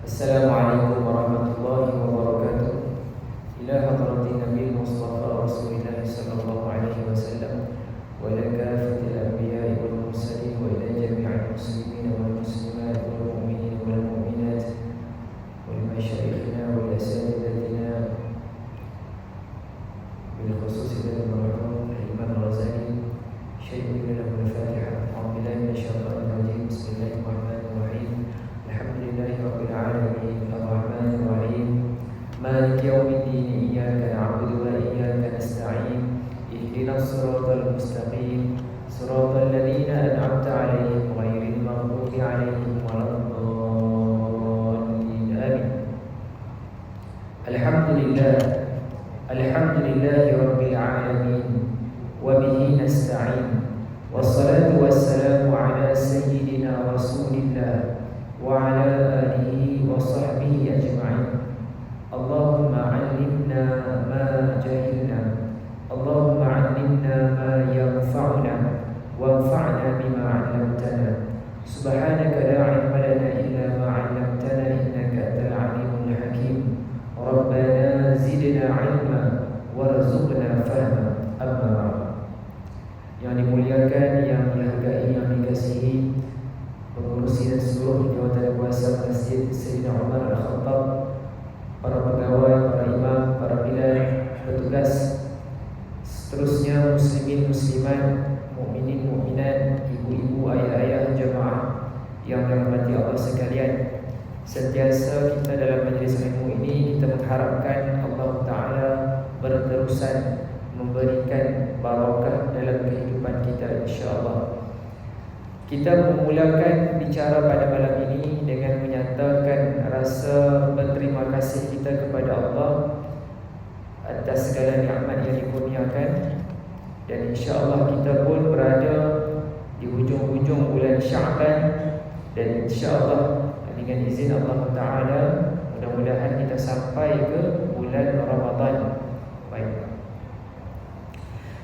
Assalamualaikum warahmatullahi wabarakatuh. Ila hadratin Nabi Mustafa Rasulullah sallallahu alaihi wasallam wa ila kafatil anbiya'i wal mursalin wa ila jami'il muslimin wal muslimat wal mu'minin wal mu'minat wa ila masyayikhina wa ila asatidatina bil khusus ila marhum Imam Ghazali syaikhul lahu al-Fatihah. A'udzubillahi minasyaitonir rajim. Bismillahirrahmanirrahim. Alhamdulillahi rabbil alamin arrahmanir rahim maliki yaumiddin iyyaka na'budu wa iyyaka nasta'in ihdinas siratal mustaqim siratal ladzina an'amta 'alaihim ghairil maghdubi 'alaihim waladdallin. Amin. Alhamdulillahi rabbil alamin wa bihi nasta'in wassalatu wassalamu ala sayyidina rasulillah wa ala alihi wa sahbihi ajma'in. Allahumma 'allimna ma jahilna, Allahumma 'allimna ma yanfa'una wanfa'na bima 'allamtana. Subhanaka la 'ilma lana illa ma 'allamtana innaka antal 'alimul hakim. Rabbana zidna 'ilma warzuqna fahma. Amma ba'd. Yang dimuliakan, yang dihargai, yang dikasihi pengurusi dan seluruh jawatan kuasa Masjid Sayyidina Umar Al-Khattab, para pegawai, para imam, para bilal, petugas, seterusnya muslimin, muslimat, mukminin, mukminat, ibu-ibu, ayah-ayah, jemaah yang dirahmati Allah sekalian. Sentiasa kita dalam majlis ilmu ini kita mengharapkan Allah Ta'ala berterusan memberikan barakah dalam kehidupan kita, insya-Allah. Kita memulakan bicara pada malam ini dengan menyatakan rasa berterima kasih kita kepada Allah atas segala nikmat yang dikurniakan. Dan insya-Allah kita pun berada di hujung-hujung bulan Syaban, dan insya-Allah dengan izin Allah Ta'ala mudah-mudahan kita sampai ke bulan Ramadan. Baik,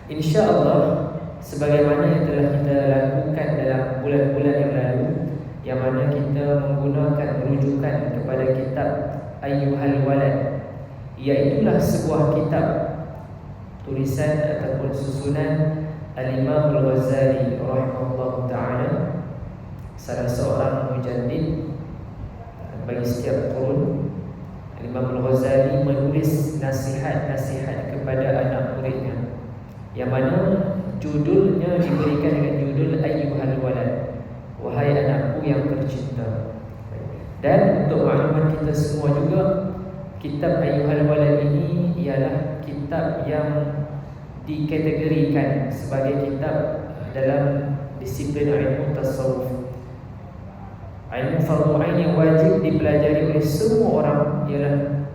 insya-Allah, sebagaimana yang telah kita lakukan dalam bulan-bulan yang lalu, yang mana kita menggunakan rujukan kepada kitab Ayyuhal Walad, iaitulah sebuah kitab tulisan ataupun susunan Al-Imam Al-Ghazali rahimahullah ta'ala, salah seorang mujaddid bagi setiap qurun. Al-Imam Al-Ghazali menulis nasihat-nasihat kepada anak muridnya, yang mana judulnya diberikan dengan judul Ayyuhal Walad, wahai anakku yang tercinta. Dan untuk maklumat kita semua juga, kitab Ayyuhal Walad ini ialah kitab yang dikategorikan sebagai kitab dalam disiplin ilmu tasawuf. Ilmu fardu ain yang wajib dipelajari oleh semua orang ialah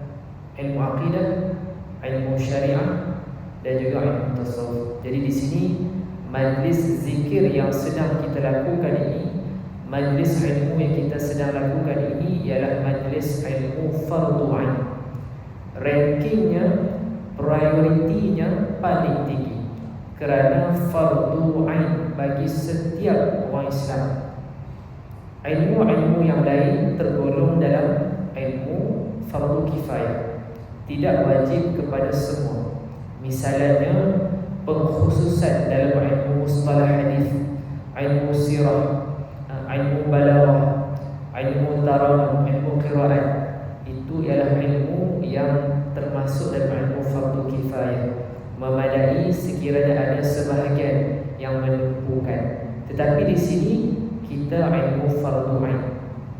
ilmu akidah, ilmu syariah dan juga ilmu tasawuf. Jadi di sini majlis zikir yang sedang kita lakukan ini, majlis ilmu yang kita sedang lakukan ini ialah majlis ilmu fardu ain. Rankingnya, prioritinya paling tinggi, kerana fardu ain bagi setiap orang Islam. Ilmu-ilmu yang lain tergolong dalam ilmu fardu kifayah, tidak wajib kepada semua. Misalnya pengkhususan dalam ilmu mustalah hadis, ilmu sirah, ilmu balaghah, ilmu tarawih, ilmu qiraat, itu ialah ilmu yang termasuk dalam ilmu fardu kifayah, memadai sekiranya ada sebahagian yang menumpukan. Tetapi di sini kita ilmu fardu ain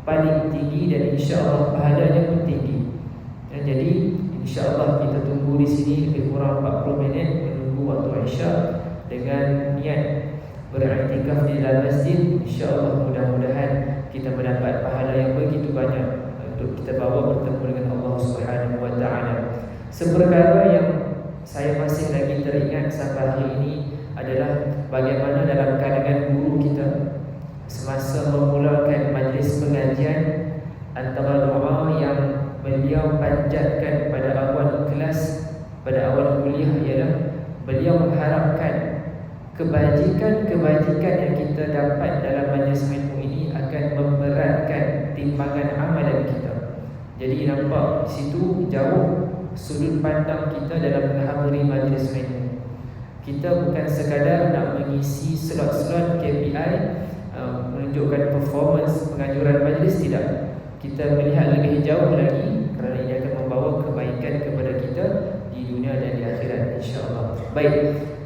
paling tinggi, dan insya-Allah pahalanya pun tinggi. Dan jadi insya-Allah kita tunggu di sini lebih kurang 40 minit menunggu waktu Isya dengan niat beriktikaf di dalam masjid. Insya-Allah mudah-mudahan kita mendapat pahala yang begitu banyak untuk kita bawa bertemu dengan Allah Subhanahu wa taala. Seperkara yang saya masih lagi teringat sampai hari ini adalah bagaimana dalam kalangan guru kita semasa memulakan majlis pengajian, antara doa yang beliau panjatkan pada awal kelas, pada awal kuliah, ialah beliau mengharapkan kebajikan-kebajikan yang kita dapat dalam majlis ilmu ini akan memberatkan timbangan amalan kita. Jadi nampak di situ jauh sudut pandang kita dalam menghadiri majlis ini. Kita bukan sekadar nak mengisi slot-slot KPI, menunjukkan performance penganjuran majlis, tidak. Kita melihat lebih jauh lagi kerana ia akan membawa kebaikan kepada kita di dunia dan di akhirat, insya-Allah. Baik,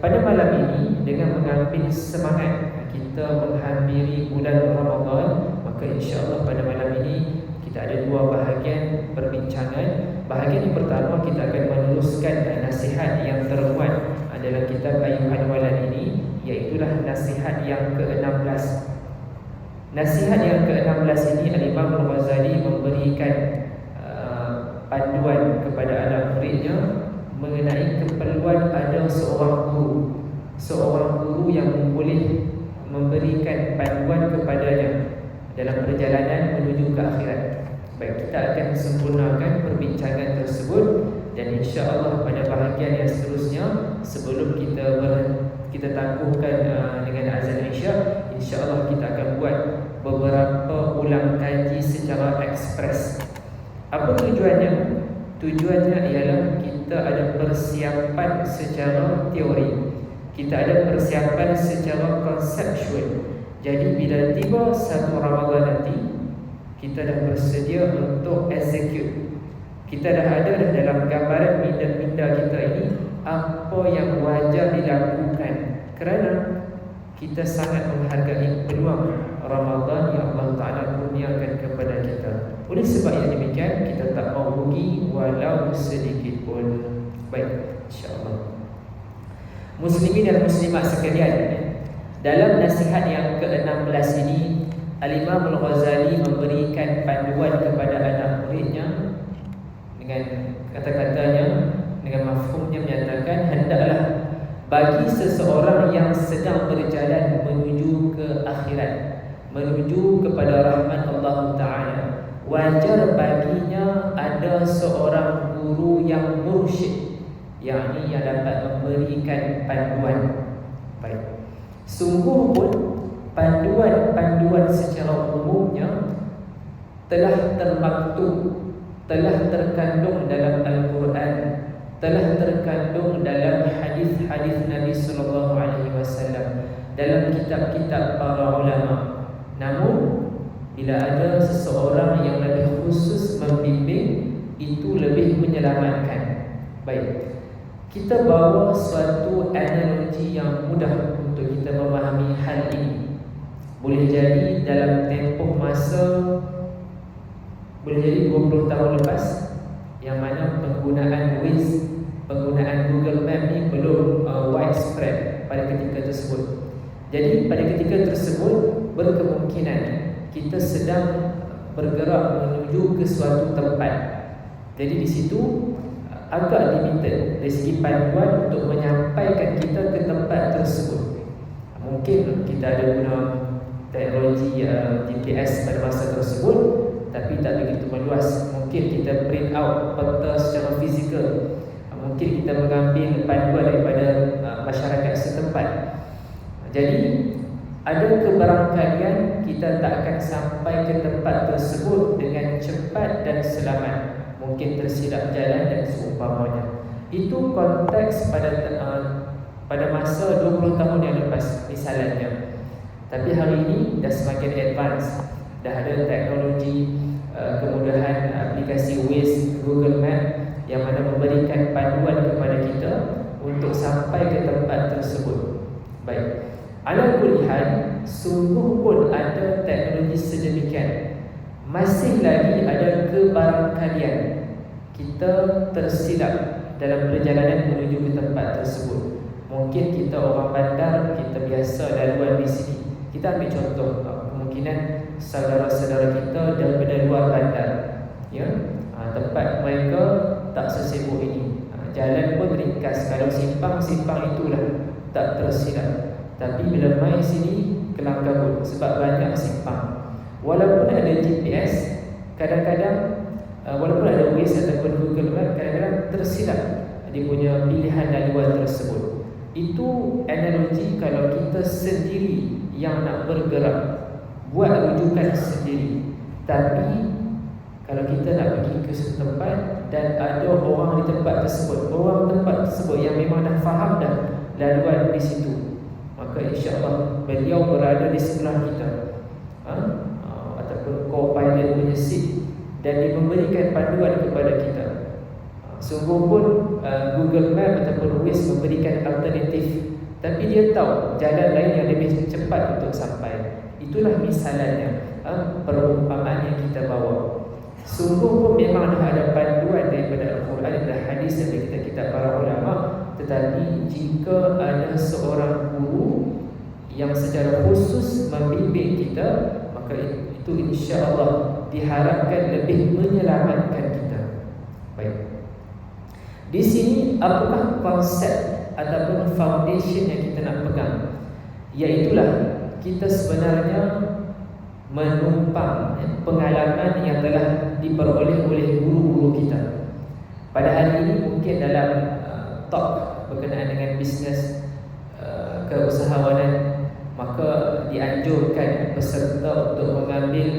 pada malam ini dengan mengambil semangat kita menghampiri bulan Ramadan, maka insya-Allah pada malam ini kita ada dua bahagian perbincangan. Bahagian yang pertama kita akan meneruskan nasihat yang termuat dalam kitab Ayyuhal Walad ini, iaitulah nasihat yang ke-16. Nasihat yang ke-16 ini Al-Imam Al-Ghazali memberikan panduan kepada anak muridnya mengenai keperluan ada seorang guru yang boleh memberikan panduan kepadanya dalam perjalanan menuju ke akhirat. Baik, kita akan sempurnakan perbincangan tersebut dan insya-Allah pada bahagian yang seterusnya sebelum kita tangguhkan dengan azan Isya, insya-Allah kita akan buat beberapa ulang kaji secara ekspres. Apa tujuannya? Tujuannya ialah kita ada persiapan secara teori, kita ada persiapan secara konseptual. Jadi bila tiba 1 Ramadan nanti, kita dah bersedia untuk execute. Kita dah ada dalam gambaran minda kita ini apa yang wajar dilakukan, kerana kita sangat menghargai peluang Ramadan yang Allah Ta'ala kurniakan kepada kita. Oleh sebab yang demikian, kita tak mau rugi walau sedikit pun. Baik, insya-Allah. Muslimin dan muslimat sekalian, dalam nasihat yang ke-16 ini Al-Imam Al-Ghazali memberikan panduan kepada anak muridnya dengan kata-katanya, dengan mafhumnya menyatakan, hendaklah bagi seseorang yang sedang berjalan menuju ke akhirat, menuju kepada rahmat Allah Ta'ala, wajar baginya ada seorang guru yang mursyid, yakni yang dapat memberikan panduan. Baik, sungguh pun panduan-panduan secara umumnya telah termaktub, telah terkandung dalam Al-Quran, telah terkandung dalam hadis-hadis Nabi sallallahu alaihi wasallam, dalam kitab-kitab para ulama. Namun bila ada seseorang yang lebih khusus membimbing, itu lebih menyelamatkan. Baik, kita bawa suatu analogi yang mudah untuk kita memahami hal ini. Boleh jadi dalam tempoh masa, boleh jadi 20 tahun lepas, yang mana penggunaan Waze, penggunaan Google Map ni belum widespread pada ketika tersebut. Jadi pada ketika tersebut berkemungkinan kita sedang bergerak menuju ke suatu tempat. Jadi di situ agak limited dari segi panduan untuk menyampaikan kita ke tempat tersebut. Mungkin kita ada guna teknologi GPS pada masa tersebut, tapi tak begitu meluas. Mungkin kita print out peta secara fizikal, mungkin kita mengambil panduan daripada masyarakat setempat. Jadi ada kebarangkalian kita tak akan sampai ke tempat tersebut dengan cepat dan selamat, mungkin tersilap jalan dan seumpamanya. Itu konteks pada masa 20 tahun yang lepas misalnya. Tapi hari ini dah semakin advance, dah ada teknologi, kemudahan aplikasi Waze, Google Map yang mana memberikan panduan kepada kita untuk sampai ke tempat tersebut. Baik, ala kulli hal, sungguh pun ada teknologi sedemikian, masih lagi ada kebarangkalian kita tersilap dalam perjalanan menuju ke tempat tersebut. Mungkin kita orang bandar, kita biasa laluan di sini. Kita ambil contoh, kemungkinan saudara-saudara kita daripada luar bandar, ya, tempat mereka tak sesibuk ini, jalan pun ringkas. Kalau simpang itulah tak tersilap. Tapi bila main sini kelam kabut sebab banyak simpang. Walaupun ada GPS, kadang-kadang walaupun ada Waze ataupun Google Map, kadang-kadang tersilap dia punya pilihan laluan tersebut. Itu analogi kalau kita sendiri yang nak bergerak, buat rujukan sendiri. Tapi Kalau kita nak pergi ke satu tempat dan ada orang di tempat tersebut, orang tempat tersebut yang memang dah faham dah laluan di situ, maka insya-Allah beliau berada di sebelah kita, ataupun co-pilot punya seat, dan dia memberikan panduan kepada kita. Sungguh pun Google Map ataupun Waze memberikan alternatif, tapi dia tahu jalan lain yang lebih cepat untuk sampai. Itulah misalnya, perumpamaan yang kita bawa. Sungguh pun memang ada panduan daripada Al-Quran dan hadis dari kitab-kitab para ulama, tetapi jika ada seorang guru yang secara khusus membimbing kita, maka itu insya-Allah diharapkan lebih menyelamatkan kita. Baik. Di sini apakah konsep ataupun foundation yang kita nak pegang? Iaitulah kita sebenarnya menumpang pengalaman yang telah diperoleh oleh guru-guru kita. Pada hari ini mungkin dalam talk berkenaan dengan bisnes keusahawanan, maka dianjurkan peserta untuk mengambil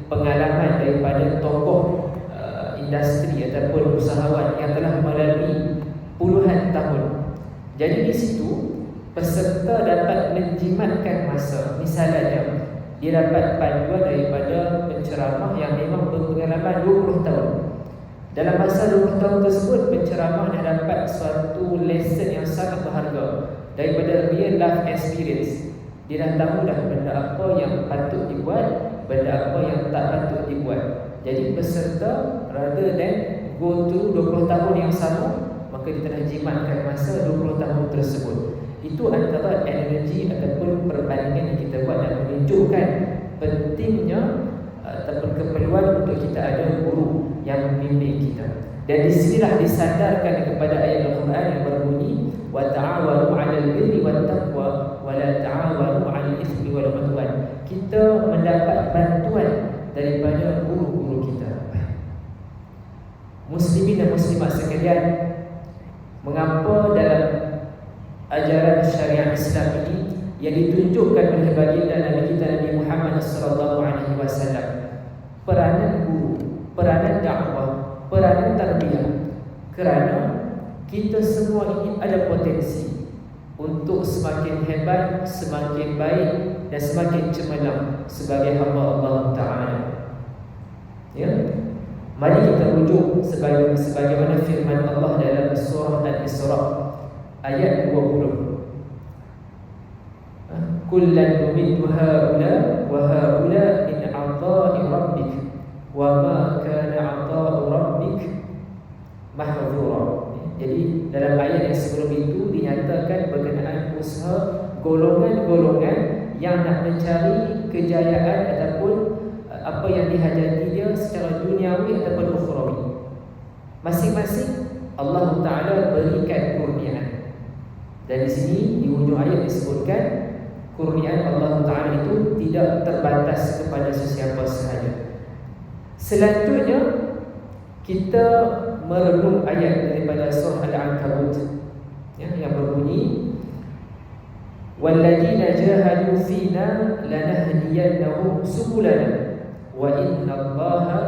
pengalaman daripada tokoh industri ataupun usahawan yang telah melalui puluhan tahun. Jadi di situ peserta dapat menjimatkan masa. Misalnya dia dapat panduan daripada penceramah yang memang berpengalaman 20 tahun. Dalam masa 20 tahun tersebut, penceramah dah dapat suatu lesson yang sangat berharga daripada real life experience. Dia dah tahu dah benda apa yang patut dibuat, benda apa yang tak patut dibuat. Jadi peserta, rather than go through 20 tahun yang sama, maka dia telah jimatkan masa 20 tahun tersebut. Itu antara energi ataupun perbandingan yang kita buat dan menunjukkan pentingnya ataupun keperluan untuk kita ada guru yang membimbing kita. Dan disinilah disandarkan kepada ayat Al-Quran yang berbunyi, wa ta'awanu 'alal birri wat taqwa wa la ta'awanu 'alal itsmi wal 'udwan. Kita mendapat bantuan daripada guru-guru kita. Muslimin dan muslimat sekalian, mengapa dalam ajaran syariat Islam ini yang ditunjukkan oleh baginda Nabi kita Nabi Muhammad SAW, peranan guru, peranan dakwah, peranan tarbiyah, kerana kita semua ini ada potensi untuk semakin hebat, semakin baik dan semakin cemerlang sebagai hamba Allah Ta'ala. Ya, mari kita rujuk sebagaimana firman Allah dalam surah Al-Isra ayat 20. Kullan numiddu haula wa haula min 'ata'i rabbik wa ma kana 'ata'u rabbik mahdhura. Jadi dalam ayat yang sebelum itu dinyatakan berkenaan usaha golongan-golongan yang nak mencari kejayaan ataupun apa yang dihajati dia secara duniawi ataupun ukhrawi. Masing-masing Allah Ta'ala berikan kurniaan. Dan di sini di hujung ayat disebutkan kurniaan Allah Ta'ala itu tidak terbatas kepada sesiapa sahaja. Selanjutnya kita merenung ayat daripada surah Al-Ankabut yang berbunyi, walladzina jahadu fina lanahdiyannahum subulana wa innallaha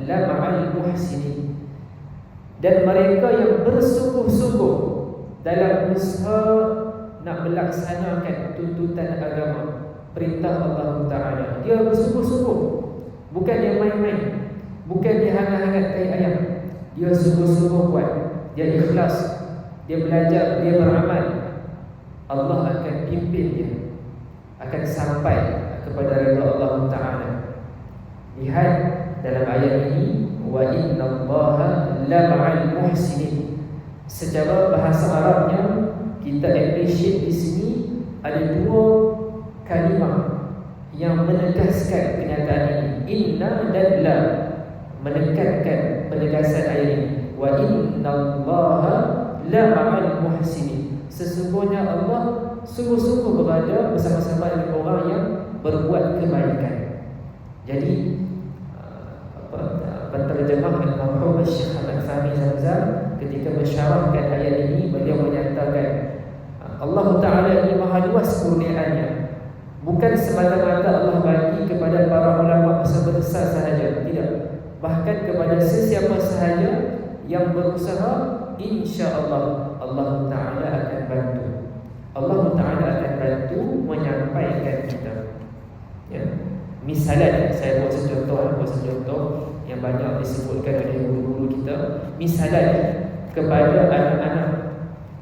lama'al muhsinin. Dan mereka yang bersungguh-sungguh dalam usaha nak melaksanakan tuntutan agama, perintah Allah Ta'ala, dia bersungguh-sungguh, bukan dia main-main, bukan dia hangat-hangat tai ayam. Dia sungguh-sungguh buat, dia ikhlas, dia belajar, dia beramal. Allah akan pimpin dia, akan sampai kepada redha Allah Ta'ala. Lihat dalam ayat ini, wa innallaha lama'al muhsinin. Secara bahasa Arabnya kita appreciate di sini ada dua kalimah yang menegaskan kenyataan ini. Inna dan la menekankan penegasan ayat ini. Wa innallaha lama'al muhsinin. Sesungguhnya Allah sungguh-sungguh berada bersama-sama dengan orang yang berbuat kebaikan. Jadi penterjemah Al-Marhum Syekh Ahmad Fahmi Zamzam ketika mensyarahkan ayat ini, beliau menyatakan Allah Ta'ala ini maha luas kurniaannya. Bukan semata-mata Allah bagi kepada para ulama besar-besar sahaja, tidak. bahkan kepada sesiapa sahaja yang berusaha, insya-Allah Allah Ta'ala akan bantu. Allah Ta'ala akan bantu menyampaikan kita. Ya. Misalnya saya buat secontoh yang banyak disebutkan oleh guru-guru kita. Misalnya kepada anak-anak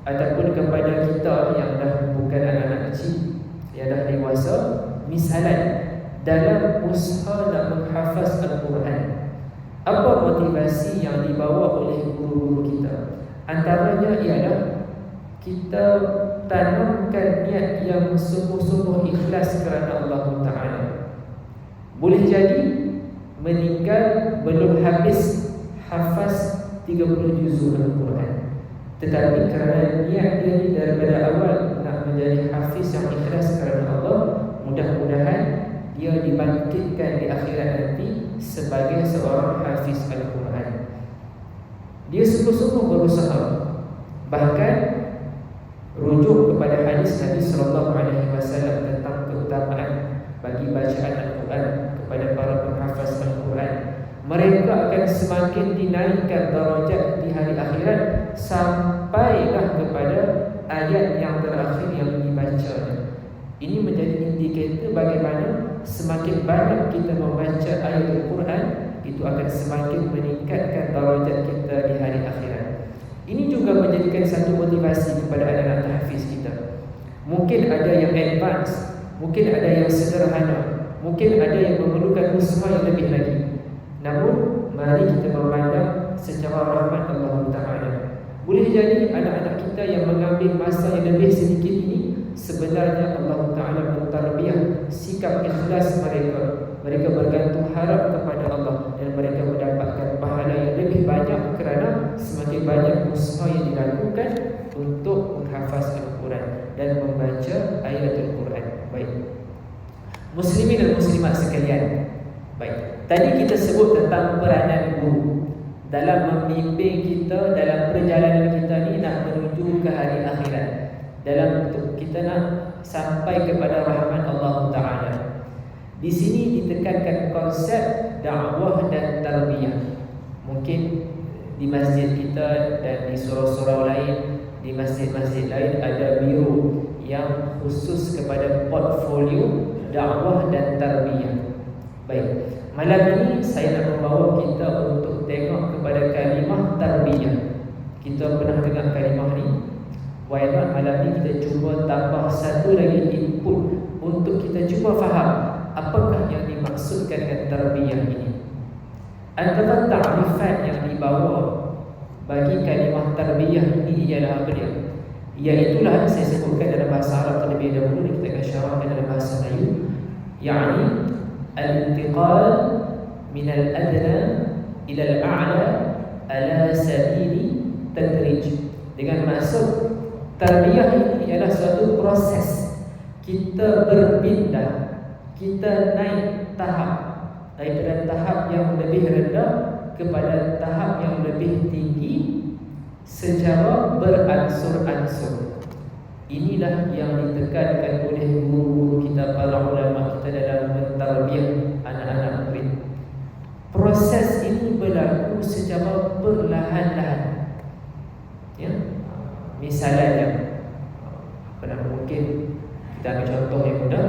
ataupun kepada kita yang dah bukan anak-anak kecil, yang dah dewasa, misalnya dalam usaha nak menghafaz Al-Quran, apa motivasi yang dibawa oleh guru-guru kita? Antaranya ialah kita tanamkan niat yang sungguh-sungguh ikhlas kerana Allah Ta'ala. Boleh jadi meninggal belum habis hafaz 30 juzuk Al-Quran, tetapi kerana niat dia daripada awal nak menjadi hafiz yang ikhlas kerana Allah, mudah-mudahan dia dibangkitkan di akhirat nanti sebagai seorang hafiz Al-Quran. Dia sungguh-sungguh berusaha. Bahkan rujuk kepada hadis Nabi SAW tentang keutamaan bagi bacaan Al-Quran kepada para penghafaz Al-Quran. Mereka akan semakin dinaikkan darajat di hari akhirat sampailah kepada ayat yang terakhir yang dibacanya. Ini menjadi indikator bagaimana semakin banyak kita membaca ayat Al-Quran, itu akan semakin meningkatkan darajat kita di hari akhirat. Ini juga menjadikan satu motivasi kepada anak-anak tahfiz kita. Mungkin ada yang advance, mungkin ada yang sederhana, mungkin ada yang memerlukan usaha yang lebih lagi. Namun mari kita memandang secara rahmat Allah Ta'ala. Boleh jadi anak-anak kita yang mengambil masa yang lebih sedikit ini, sebenarnya Allah Ta'ala mentarbiyah sikap ikhlas mereka. Mereka bergantung harap kepada Allah dan mereka mendapatkan pahala yang lebih banyak kerana semakin banyak usaha yang dilakukan untuk menghafaz Al-Quran dan membaca ayat Al-Quran. Baik, muslimin dan muslimat sekalian, baik, tadi kita sebut tentang peranan guru dalam membimbing kita dalam perjalanan kita ni nak menuju ke hari akhirat, dalam untuk kita nak sampai kepada rahmat Allah Ta'ala. Di sini ditekankan konsep dakwah dan tarbiyah. Mungkin di masjid kita dan di surau-surau lain, di masjid-masjid lain ada biro yang khusus kepada portfolio dakwah dan tarbiyah. Baik, malam ini saya nak membawa kita untuk tengok kepada kalimah tarbiyah. Kita pernah dengar kalimah ni. Why not malam ni kita cuba tambah satu lagi input untuk kita cuba faham apakah yang dimaksudkan dengan tarbiyah ini. Antara ta'rifat yang dibawa bagi kalimah tarbiyah ini ialah apa dia? Iaitulah saya sebutkan dalam bahasa Arab terlebih dahulu, kita akan syarahkan dalam bahasa Melayu, yakni al-intiqal min al-adna ila al-a'la ala sabili tadrij. Dengan maksud tarbiyah ini ialah suatu proses kita berpindah, kita naik tahap daripada tahap yang lebih rendah kepada tahap yang lebih tinggi secara beransur-ansur. Inilah yang ditekankan oleh guru-guru kita, para ulama kita dalam mentarbiyah anak-anak murid. Proses ini berlaku secara perlahan-lahan. Ya, misalnya, mungkin kita ambil contoh yang mudah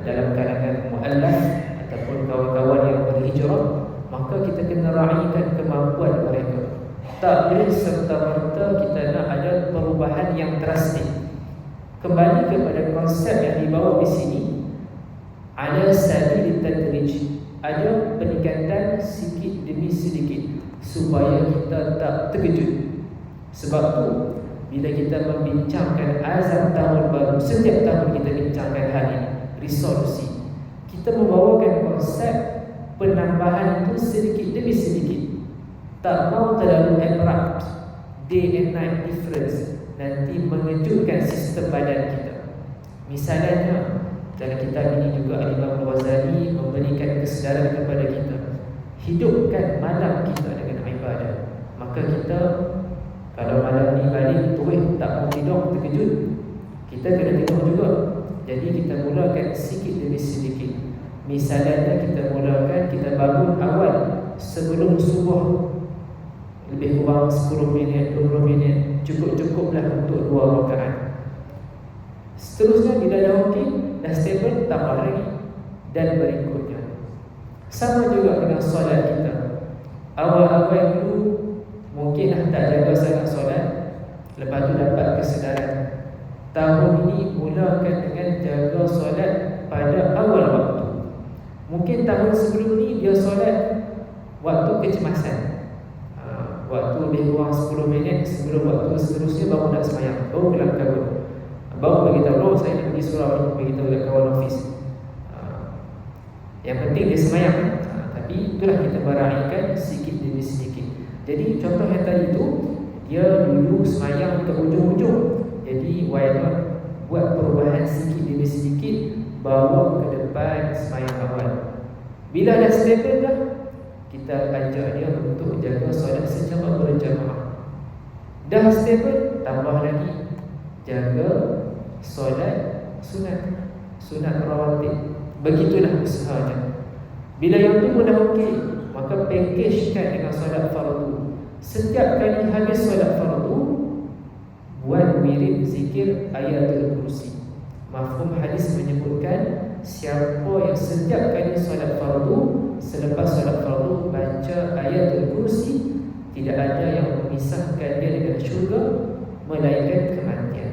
dalam kalangan mu'allaf ataupun kawan-kawan yang berhijrah, maka kita kena raikan kemampuan mereka. Tak boleh serta-merta kita nak ada perubahan yang drastik. Kembali kepada konsep yang dibawa di sini, ada sabil tadrij, ada peningkatan sedikit demi sedikit supaya kita tak terkejut. Sebab tu bila kita membincangkan azam tahun baru, setiap tahun kita bincangkan hal ini, resolusi, kita membawakan konsep penambahan itu sedikit demi sedikit. Tak mau terlalu abrupt, day and night difference, nanti mengejutkan sistem badan kita. Misalnya dalam kitab ini juga Imam Al-Ghazali memberikan kesedaran kepada kita, hidupkan malam kita dengan ibadah. Maka kita kalau malam ni balik terus tak mau tidur, terkejut, kita kena tengok juga. Jadi kita mulakan sedikit demi sedikit. Misalnya kita mulakan, kita bangun awal 10 sebelum subuh lebih kurang 10 minit, 20 minit, cukup-cukuplah untuk 2 rakaat. Seterusnya bila dah okey, dah stable, tambah lagi. Dan berikutnya sama juga dengan solat kita. Awal-awal dulu mungkin tak jaga sangat solat, lepas tu dapat kesedaran. Tahun ini mulakan dengan jaga solat pada awal waktu. Mungkin tahun sebelum ni dia solat waktu kecemasan, waktu lebih kurang 10 minit sebelum waktu seterusnya baru nak sembahyang, baru kelam kabut, baru beritahu, saya nak pergi surau ni, beritahu dekat kawan office. Yang penting dia sembahyang. Tapi itulah kita meraihkan sedikit demi sedikit. Jadi contoh yang tadi tu, dia dulu sembahyang ke ujung-ujung, jadi why not buat perubahan sedikit demi sedikit, bawa ke depan sembahyang awal. Bila dah stable dah, kita ajak dia untuk jaga solat secara berjamaah. Dah stable, tambah lagi jaga solat sunat rawatib. Begitulah usahanya. Bila yang tu dah okey, maka packagekan dengan solat fardu. Setiap kali habis solat fardu, buat wirid zikir ayatul kursi. Mafhum hadis menyebutkan siapa yang setiap kali solat fardu, selepas solat fardu baca ayatul kursi, tidak ada yang memisahkan dia dengan syurga melainkan kematian.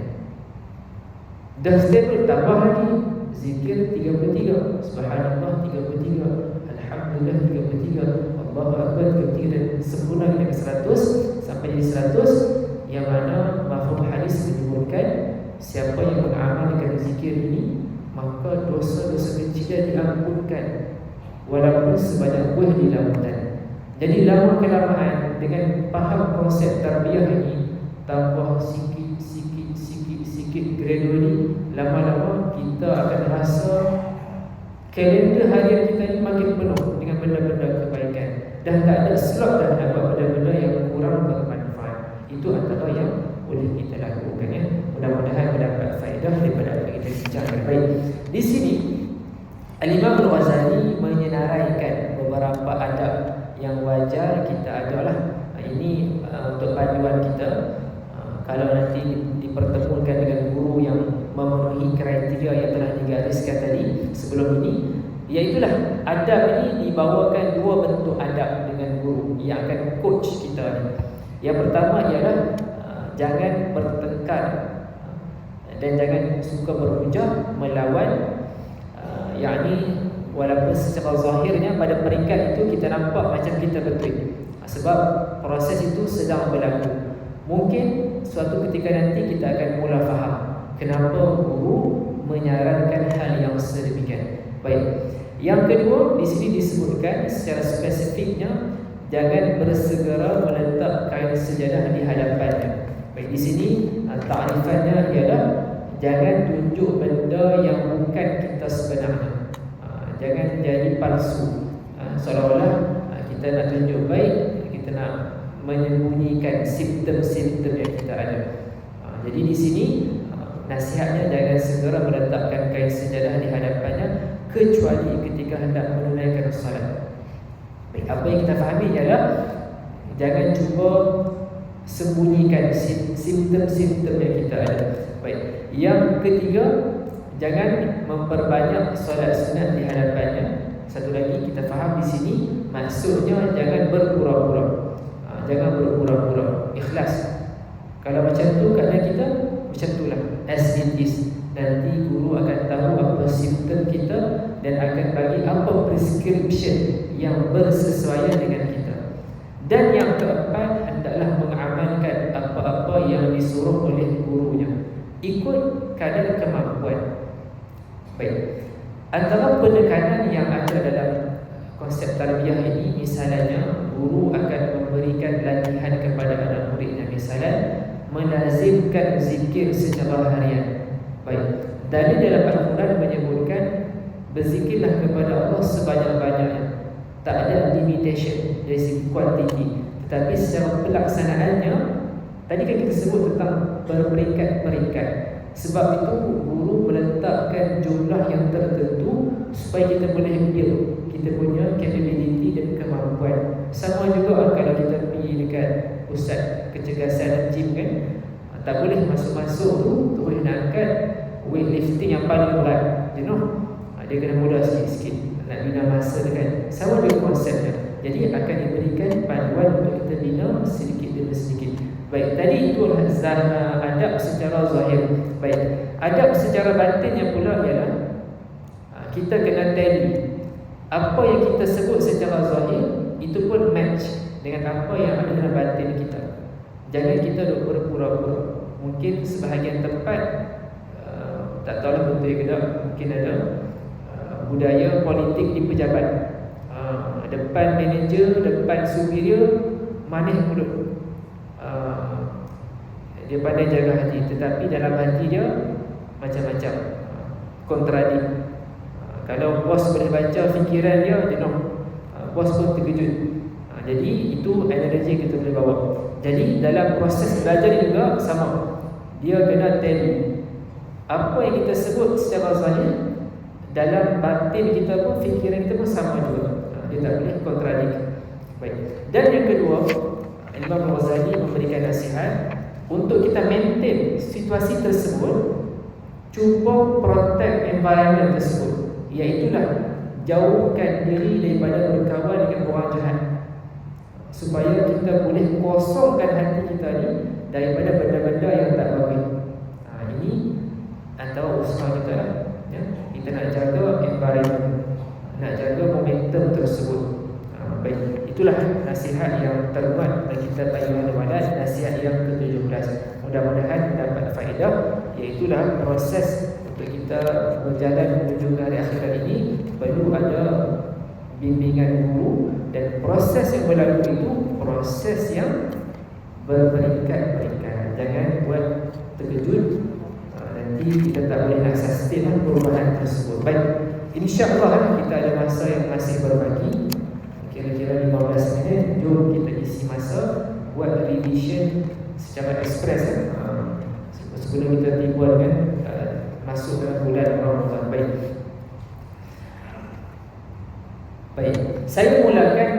Dah stable, tambah lagi zikir 33, subhanallah 33, alhamdulillah 33, Allahu akbar 33, dan sempurna dengan 100 sampai jadi 100, yang mana mafhum hadis menyebutkan siapa yang mengamalkan zikir ini, maka dosa-dosa kecil diampunkan walaupun sebanyak buih di lautan. Jadi lama kelamaan dengan faham konsep tarbiyah ini, tambah sikit gradually, lama-lama kita akan rasa kalender harian kita ni makin penuh dengan benda-benda kebaikan. Dah tak ada slot dah nak buat benda-benda yang kurang bermanfaat. Itu antara yang boleh kita lakukan, ya. Mudah-mudahan mendapat faedah daripada apa kita bincangkan. Baik, di sini Al-Imam Al-Ghazali menyenaraikan beberapa adab yang wajar kita adalah. Ini untuk panduan kita. Kalau nanti dipertemukan dengan guru yang memenuhi kriteria yang telah digariskan tadi sebelum ini, iaitulah adab ini dibawakan dua bentuk adab dengan guru yang akan coach kita ni. Yang pertama ialah jangan bertengkar dan jangan suka berhujah melawan, yakni walaupun secara zahirnya pada peringkat itu kita nampak macam kita betul, sebab proses itu sedang berlaku. Mungkin suatu ketika nanti kita akan mula faham kenapa guru menyarankan hal yang sedemikian. Baik. Yang kedua, di sini disebutkan secara spesifiknya jangan bersegera meletak kain sejadah di hadapannya. Baik, di sini ta'rifannya ialah jangan tunjuk benda yang bukan kita sebenarnya. Jangan jadi palsu. Seolah-olah kita nak tunjuk baik, kita nak menyembunyikan simptom-simptom yang kita ada. Jadi di sini nasihatnya jangan segera meletakkan kain sejadah di hadapannya kecuali ketika hendak menunaikan solat. Baik, apa yang kita fahami ialah jangan cuba sembunyikan simptom-simptom yang kita ada. Baik, yang ketiga, jangan memperbanyak solat sunat di hadapannya. Satu lagi kita faham di sini maksudnya jangan berpura-pura. Jangan berpura-pura, ikhlas. Kalau macam tu keadaan kita, macam itulah, as it is. Nanti guru akan tahu apa simptom kita dan akan bagi apa prescription yang bersesuaian dengan kita. Dan yang keempat, hendaklah mengamalkan apa-apa yang disuruh oleh gurunya, ikut kadar kemampuan. Baik, antara penekanan yang ada dalam konsep tarbiyah ini, misalnya guru akan memberikan latihan kepada anak muridnya, misalnya melazimkan zikir secara harian. Baik, dalil dalam Al-Quran menyebutkan berzikirlah kepada Allah sebanyak-banyaknya. Tak ada limitation dari segi kuantiti, tetapi secara pelaksanaannya, tadi kan kita sebut tentang berperingkat-peringkat. Sebab itu guru meletakkan jumlah yang tertentu supaya kita boleh build kita punya capability dan kemampuan. Sama juga kalau kita pergi dekat pusat kecergasan gym kan, tak boleh masuk-masuk tu terus nak angkat weightlifting yang paling berat, dia kena mudah sikit-sikit nak bina masa kan. Sama juga konsepnya. Jadi akan diberikan panduan untuk kita bina sedikit demi sedikit. Baik, tadi itu adalah adab secara zahir. Baik, adab secara batinnya pula ialah kita kena tally apa yang kita sebut secara zahir itu pun match dengan apa yang ada dalam batin kita. Jangan kita duk berpura-pura. Mungkin sebahagian tempat tak tahulah betul ke tak, mungkin ada budaya politik di pejabat, depan manager, depan superior manis mulut, dia pandai jaga hati, tetapi dalam hati dia macam-macam, kontradik. Kalau bos boleh baca fikiran dia, bos pun terkejut. Jadi itu energi kita boleh bawa. Jadi dalam proses belajar juga sama. Dia kena tally apa yang kita sebut secara zahir, dalam batin kita pun, fikiran kita pun sama juga. Dia tak boleh kontradik. Baik. Dan yang kedua, Imam Ghazali memberikan nasihat untuk kita maintain situasi tersebut, cuba protect environment tersebut, iaitulah jauhkan diri daripada berkawan dengan orang jahat, supaya kita boleh kosongkan hati kita ni daripada benda-benda yang tak baik. Ini antara usaha kita lah, ya? Kita nak jaga environment, nak jaga momentum tersebut. Baik, itulah nasihat yang terbuat bagi kita Tayyib Al-Walad, nasihat yang ke-17. Mudah-mudahan mendapat faedah, iaitulah proses untuk kita berjalan menuju ke hari akhirat ini perlu ada bimbingan guru, dan proses yang berlalu itu proses yang berperingkat-peringkat. Jangan buat terkejut, nanti kita tak boleh nak sustain perubahan tersebut. Baik, insya-Allah kita ada masa yang masih berbagi, kira-kira 15 minit. Jom kita isi masa buat revision secara ekspres, sebelum kita tiba dengan masuk dalam bulan Ramadan. Baik, saya mulakan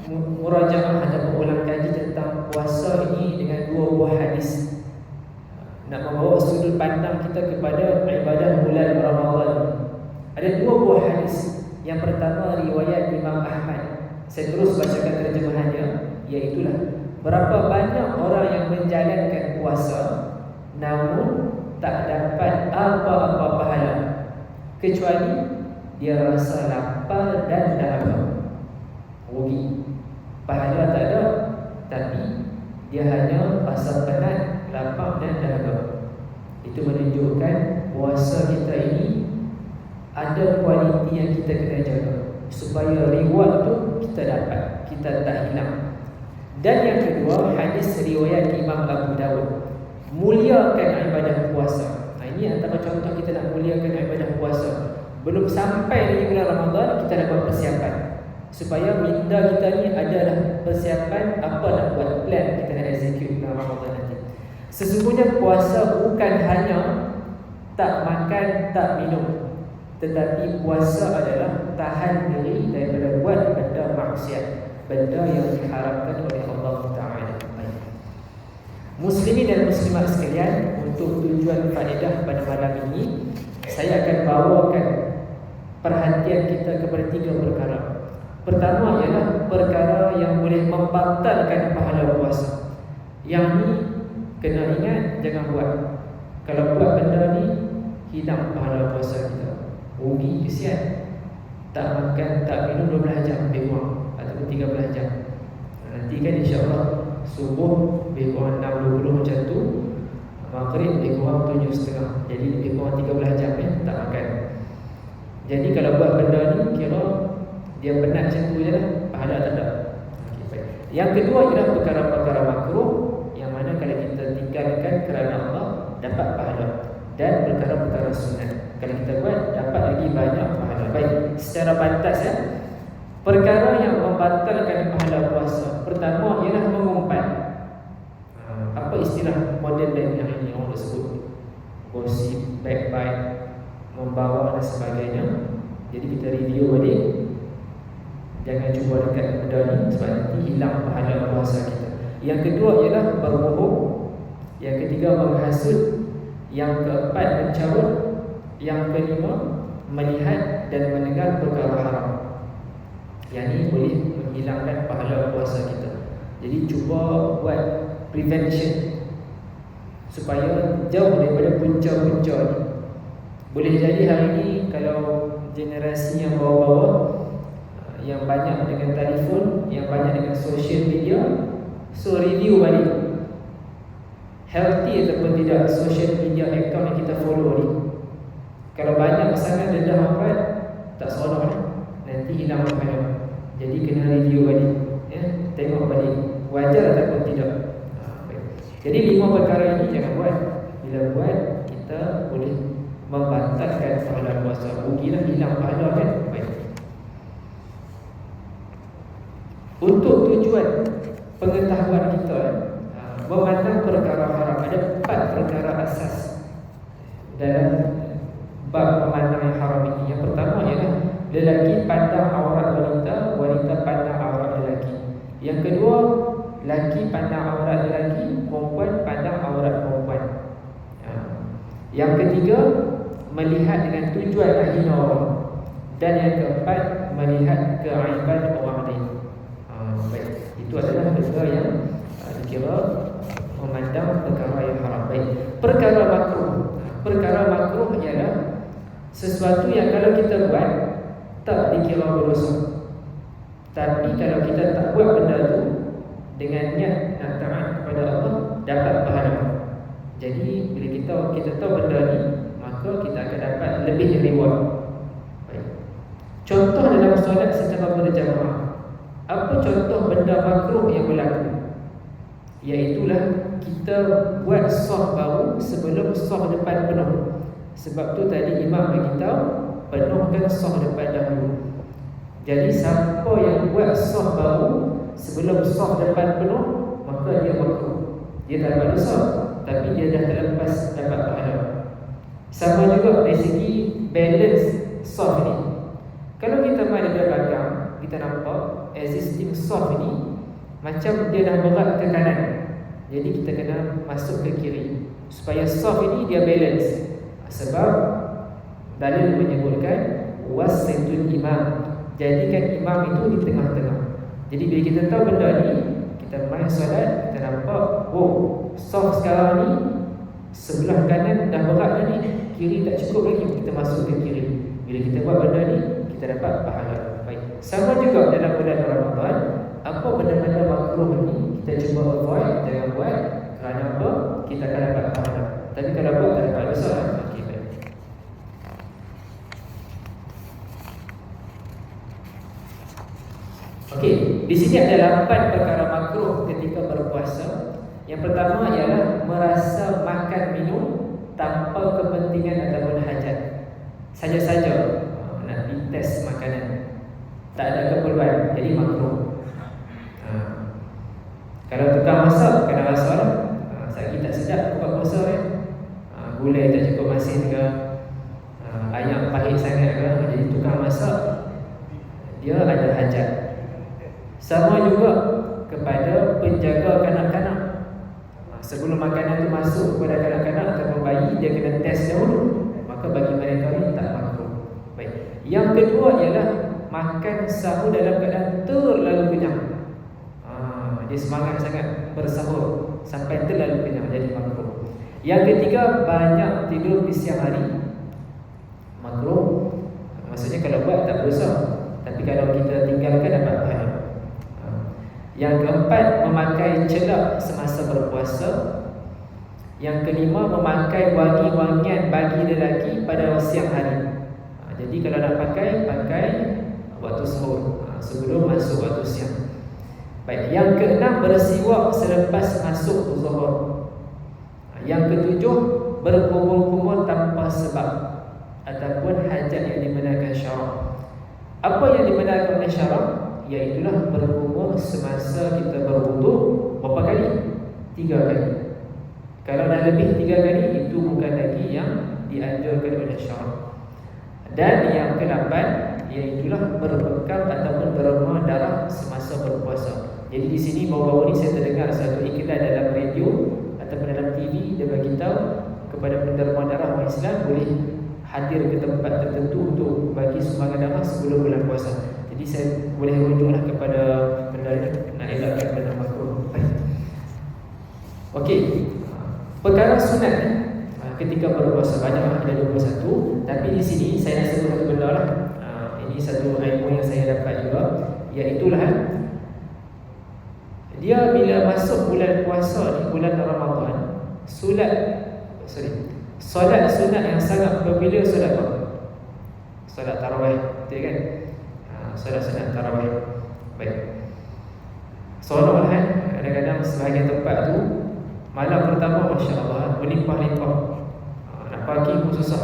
murajaah atau ulang kaji tentang puasa ini dengan dua buah hadis, nak membawa sudut pandang kita kepada ibadah bulan Ramadan. Ada dua buah hadis. Yang pertama riwayat Imam Ahmad. Saya terus bacakan terjemahannya, iaitulah berapa banyak orang yang menjalankan puasa namun tak dapat apa-apa pahala, kecuali dia rasa lapar dan dahaga. Rugi, pahala tak ada, tapi dia hanya rasa penat, lapar dan dahaga. Itu menunjukkan puasa kita ini ada kualiti yang kita kena jaga, supaya reward tu kita dapat, kita tak hilang. Dan yang kedua, hadis riwayat Imam Abu Dawud, muliakan ibadah puasa. Ini antara contoh kita nak muliakan ibadah puasa. Belum sampai lagi bulan Ramadan, kita nak buat persiapan, supaya minda kita ni adalah persiapan apa nak buat, plan kita nak execute bulan Ramadan nanti. Sesungguhnya puasa bukan hanya tak makan, tak minum, tetapi puasa adalah tahan diri daripada buat benda maksiat, benda yang diharapkan oleh Allah Ta'ala. Muslimin dan muslimat sekalian, untuk tujuan faedah pada malam ini, saya akan bawakan perhatian kita kepada tiga perkara. Pertama ialah perkara yang boleh membatalkan pahala puasa. Yang ni kena ingat, jangan buat. Kalau buat benda ni, hilang pahala puasa kita, rugi, kesian. Tak makan, tak minum 12 jam lebih kurang, ataupun 13 jam. Nanti kan insya-Allah subuh lebih kurang 6.20 macam tu, maghrib lebih kurang 7.30, jadi lebih kurang 13 jam tak makan. Jadi kalau buat benda ni, kira dia penat macam tu je lah, pahala tak ada. Yang kedua ialah perkara-perkara makruh, yang mana kalau kita tinggalkan kerana Allah, dapat pahala. Dan perkara-perkara sunat, kalau kita buat, dapat lagi banyak pahala. Baik, secara pantas ya, perkara yang membatalkan pahala puasa, pertama ialah mengumpat. Apa istilah moden yang ini orang sebut? Gosip, backbite, membawa dan sebagainya. Jadi kita review balik. Jangan cuba dekat benda ni sebab nanti hilang pahala puasa kita. Yang kedua ialah berbohong. Yang ketiga menghasut. Yang keempat mencarut. Yang kelima melihat dan mendengar perkara haram. Yang ni boleh menghilangkan pahala puasa kita. Jadi cuba buat prevention supaya jauh daripada punca-punca ni. Boleh jadi hari ni kalau generasi yang bawah-bawah, yang banyak dengan telefon, yang banyak dengan social media, so review balik healthy ataupun tidak social media account yang kita follow ni. Kalau banyak sangat dendam berat, tak seronok ni, nanti hilang pahala. Jadi kena review balik, ya? Tengok balik wajar ataupun tidak. Jadi 5 perkara ini jangan buat. Bila buat, kita boleh membatalkan pahala puasa. Rugilah, hilang pahala kan. Baik. Untuk tujuan pengetahuan kita, memandang perkara haram, ada 4 perkara asas dalam bab memandang yang haram ini. Yang pertama ialah lelaki pandang aurat wanita, wanita pandang aurat lelaki. Yang kedua, lelaki pandang aurat lelaki, perempuan pandang aurat perempuan. Yang ketiga, melihat dengan tujuan nak hina orang. Dan yang keempat, melihat keaiban orang lain. Baik, itu adalah perkara yang dikira memandang perkara yang haram. Baik, perkara makruh. Perkara makruh ialah sesuatu yang kalau kita buat tak dikira berdosa. Tapi kalau kita tak buat benda tu dengan niat nak taat kepada Allah, dapat pahala. Jadi bila kita tahu benda ni, maka kita akan dapat lebih reward. Baik. Contoh dalam solat secara berjamaah. Apa contoh benda makruh yang berlaku? Iaitulah kita buat saf baru sebelum saf depan penuh. Sebab tu tadi imam beritahu penuhkan saf depan dahulu. Jadi siapa yang buat saf baru sebelum saf depan penuh, maka dia makruh. Dia tak dapat dosa, tapi dia dah terlepas dapat pahala. Sama juga dari segi balance saf ni. Kalau kita main dari belakang, kita nampak existing saf ni macam dia dah berat ke kanan. Jadi kita kena masuk ke kiri supaya saf ini dia balance. Sebab dalil menyebutkan wasaitul imam, jadikan imam itu di tengah-tengah. Jadi bila kita tahu benda ni, kita main solat, kita nampak, oh, saf sekarang ni sebelah kanan dah berat dah ni, kiri tak cukup lagi, kita masuk ke kiri. Bila kita buat benda ni, kita dapat pahala. Baik. Sama juga dalam bulan Ramadan, apa benda-benda makruh ni kita cuba avoid, jangan buat. Kerana apa? Kita akan dapat pahala. Tapi kalau buat tak dapat dosa. Okey, baik. Okey, di sini ada 8 perkara makruh ketika berpuasa. Yang pertama ialah merasa makan minum tanpa kepentingan ataupun hajat. Saja-saja nak dites makanan, tak ada keperluan, jadi makruh. Kalau tukang masak kena rasa lah, sakit tak sedap buka puasa kan, gulai tak cukup masin ke, ayam pahit sangat ke, jadi tukang masak dia ada hajat. Sama juga kepada penjaga kanak-kanak. Sebelum makanan itu masuk kepada kanak-kanak atau bayi, dia kena test dahulu. Maka bagi mereka ni tak makruh. Baik. Yang kedua ialah makan sahur dalam keadaan terlalu kenyang. Dia semangat sangat bersahur sampai terlalu kenyang, jadi makruh. Yang ketiga, banyak tidur di siang hari. Makruh. Maksudnya kalau buat tak berdosa, tapi kalau kita tinggalkan dapat pahala. Yang keempat, memakai celak semasa berpuasa. Yang kelima, memakai wangi-wangian bagi lelaki pada siang hari. Jadi kalau nak pakai waktu sahur, sebelum masuk waktu siang. Baik. Yang keenam, bersiwak selepas masuk zuhur. Yang ketujuh, berkumur-kumur tanpa sebab ataupun hajat yang dibenarkan syarak. Apa yang dibenarkan oleh syarak? Iaitulah berkumur semasa kita berwuduk. Berapa kali? 3 kali. Kalau dah lebih 3 kali, itu bukan lagi yang dianjurkan oleh syarak. Dan yang ke-8, iaitulah berbekam ataupun beremah Jadi di sini baru-baru ni saya terdengar satu iklan dalam radio ataupun dalam TV, dia bagi tahu kepada penderma darah orang Islam boleh hadir ke tempat tertentu untuk bagi sumbangan darah sebelum bulan puasa. Jadi saya boleh rujuklah kepada benda ini, nak elakkan benda makruh. Okey, perkara sunat ketika berpuasa banyak, ada 21, tapi di sini saya nak sebut satu benda lah. Ini satu ilmu yang saya dapat juga, iaitulah dia bila masuk bulan puasa ni, bulan Ramadan, solat sunat yang sangat popular solat apa? Solat tarawih, betul kan? Solat sunat tarawih. Baik. Solat kan, kadang-kadang sebahagian tempat tu malam pertama masya-Allah berlimpah-limpah. Nak pagi pun susah.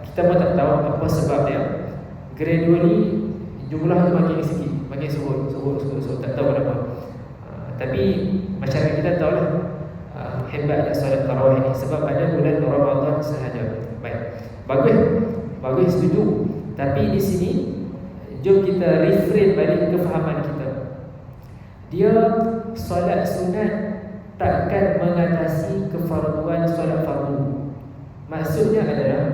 Kita pun tak tahu apa sebab dia. Gradually jumlah tu makin sikit, makin surut, tak tahu kenapa. Tapi masyarakat kita tahulah hebatnya solat tarawih ni sebab ada bulan Ramadan sahaja. Baik. Bagus setuju. Tapi di sini jom kita reframe balik kefahaman kita. Dia solat sunat takkan mengatasi kefarduan solat fardu. Maksudnya adalah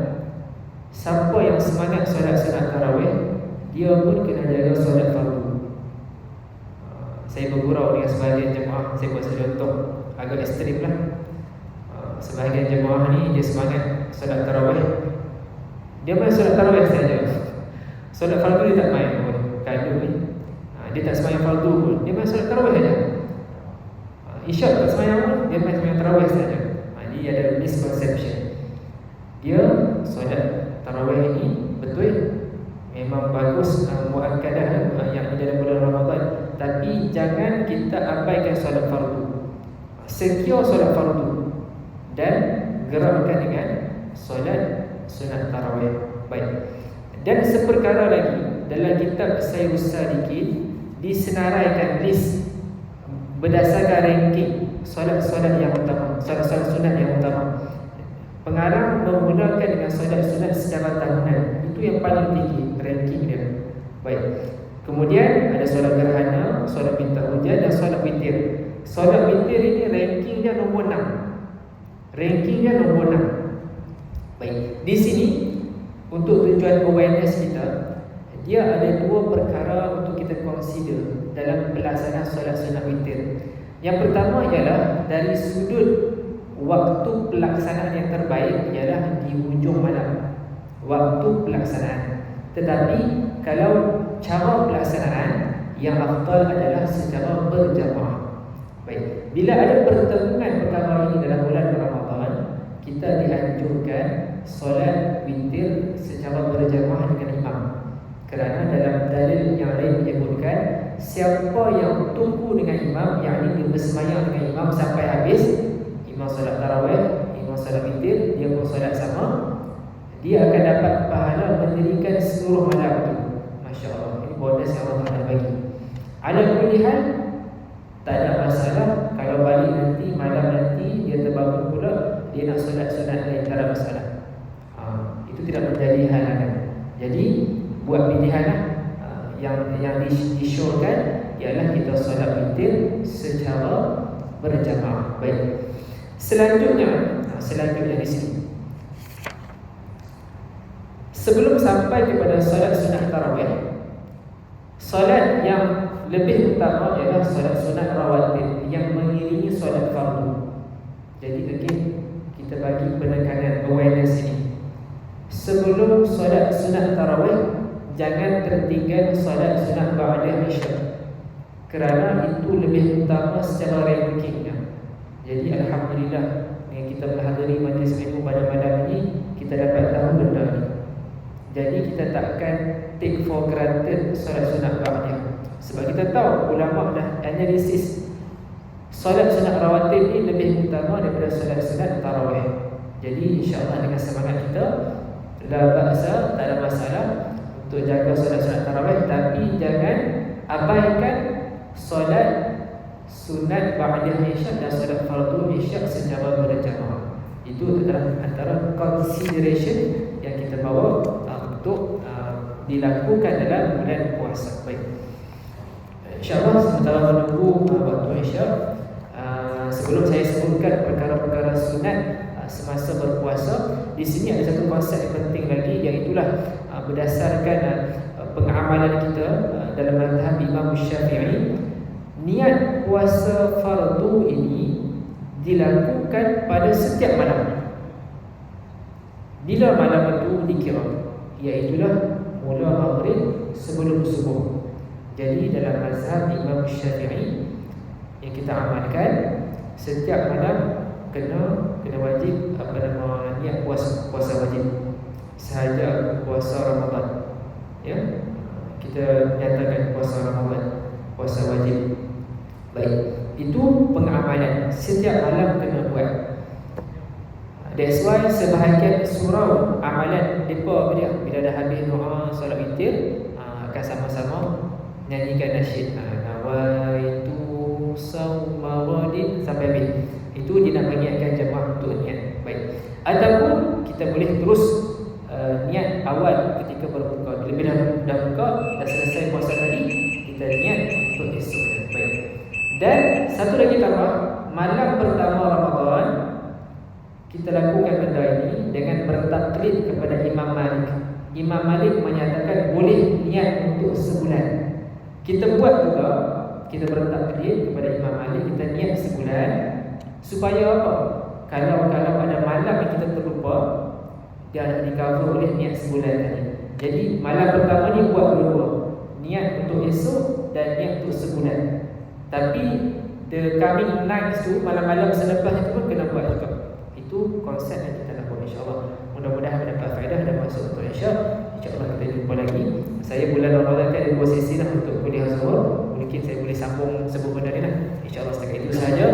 siapa yang semangat solat sunat tarawih, dia pun kena jaga solat fardu. Saya bergurau dengan sebahagian jemaah, saya buat contoh agak ekstrim lah. Sebahagian jemaah ni dia semangat solat tarawih, dia main solat tarawih saja. Solat fardu dia tak main pun. Kadu ni dia tak semayang fardu pun, dia main solat tarawih saja. Isyak tak semayang pun, dia main semayang tarawih saja. Ini ada misconception. Dia solat tarawih ini betul, memang bagus, muakkadah yang di dalam bulan Ramadan. Tapi jangan kita abaikan solat fardu. Secure solat fardu dan gerakkan dengan solat sunat tarawih. Baik. Dan seperkara lagi, dalam kitab Sayyidus Sadiqin disenaraikan list berdasarkan ranking solat-solat yang utama, solat-solat sunat yang utama. Pengarang menggunakan dengan solat sunat secara tahunan. Itu yang paling tinggi ranking dia. Baik. Kemudian ada solat gerhana, solat minta hujan dan solat witir. Solat witir ini rankingnya nombor 6. Rankingnya nombor 6. Baik. Di sini untuk tujuan awareness kita, dia ada dua perkara untuk kita consider dalam pelaksanaan solat sunat witir. Yang pertama ialah dari sudut waktu pelaksanaan yang terbaik ialah di hujung malam, waktu pelaksanaan. Tetapi kalau cara pelaksanaan yang afdal adalah secara berjamaah. Baik, bila ada pertemuan perkara ini dalam bulan Ramadan, kita dianjurkan solat witir secara berjamaah dengan imam. Kerana dalam dalil yang lain menyebutkan siapa yang tunggu dengan imam, yakni dia bersemayang dengan imam sampai habis, imam solat tarawih, imam solat witir, dia pun solat sama, dia akan dapat pahala mendirikan seluruh malam itu. Masya Allah, ini bonus yang Allah Ta'ala bagi. Ala kulli hal, tak ada masalah. Kalau balik nanti, malam nanti dia terbangun pula, dia nak solat sunat lain, tak ada masalah. Itu tidak menjadi halangan. Jadi buat pilihan yang disyorkan ialah kita solat witir secara berjamaah. Baik. Selanjutnya di sini, sebelum sampai kepada solat sunat tarawih, solat yang lebih utama ialah solat sunat rawatib yang mengiringi solat fardu. Jadi kita bagi penekanan awareness ini. Sebelum solat sunat tarawih, jangan tertinggal solat sunat ba'da isya, kerana itu lebih utama secara rankingnya. Jadi alhamdulillah, dengan kita menghadiri majlis ilmu pada malam ini, kita dapat tahu benda ni. Jadi kita takkan take for granted solat sunat ba'da. Sebab kita tahu ulama dah analisis solat sunat rawatib ni lebih utama daripada solat sunat tarawih. Jadi insya-Allah dengan semangat kita, la ba'sa, tak ada masalah untuk jaga solat sunat tarawih, tapi jangan abaikan solat sunat ba'da isya dan solat fardu isya secara berjamaah. Itu adalah antara consideration yang kita bawa untuk dilakukan dalam bulan puasa. Baik. InsyaAllah sementara menunggu waktu Isyak, sebelum saya sebutkan perkara-perkara sunat semasa berpuasa, di sini ada satu konsep yang penting lagi, iaitulah berdasarkan pengamalan kita dalam mazhab Imam Syafi'i, niat puasa fardu ini dilakukan pada setiap malam. Bila malam itu dikira? Iaitulah mula maghrib sebelum subuh. Jadi dalam mazhab Imam Syafi'i yang kita amalkan, setiap malam kena wajib niat puasa wajib. Sahaja puasa Ramadan, ya, kita nyatakan puasa Ramadan, puasa wajib. Baik, itu pengamalan setiap malam kena buat. That's why sebahagian surau amalan mereka bila dah habis doa solat witir, akan sama-sama nyanyikan nasyid, nawaitu sauma ghadin sampai habis. Itu dia nak mengingatkan jemaah untuk niat. Baik. Ataupun kita boleh terus niat awal ketika berbuka. Bila dah buka, dah selesai puasa tadi, kita niat untuk esok. Baik. Dan satu lagi tambah, malam pertama Ramadan kita lakukan benda ini dengan bertaklid kepada Imam Malik. Imam Malik menyatakan boleh niat untuk sebulan. Kita buat juga, kita bertaklid kepada Imam Malik, kita niat sebulan. Supaya apa? Kalau ada malam yang kita terlupa, dia ada di-cover oleh niat sebulan tadi. Jadi malam pertama ni buat dua-dua, niat untuk esok dan niat untuk sebulan. Tapi the coming nights tu, malam-malam selepas itu pun kena buat juga. Itu konsep yang kita nak buat, insyaAllah. Mudah-mudahan mendapat faedah dan masuk untuk Isyak. InsyaAllah kita jumpa lagi. Saya bulan Ramadan ada 2 sesi lah untuk kuliah Zuhur. Mungkin saya boleh sambung sebut benda ni lah. InsyaAllah setakat itu sahaja.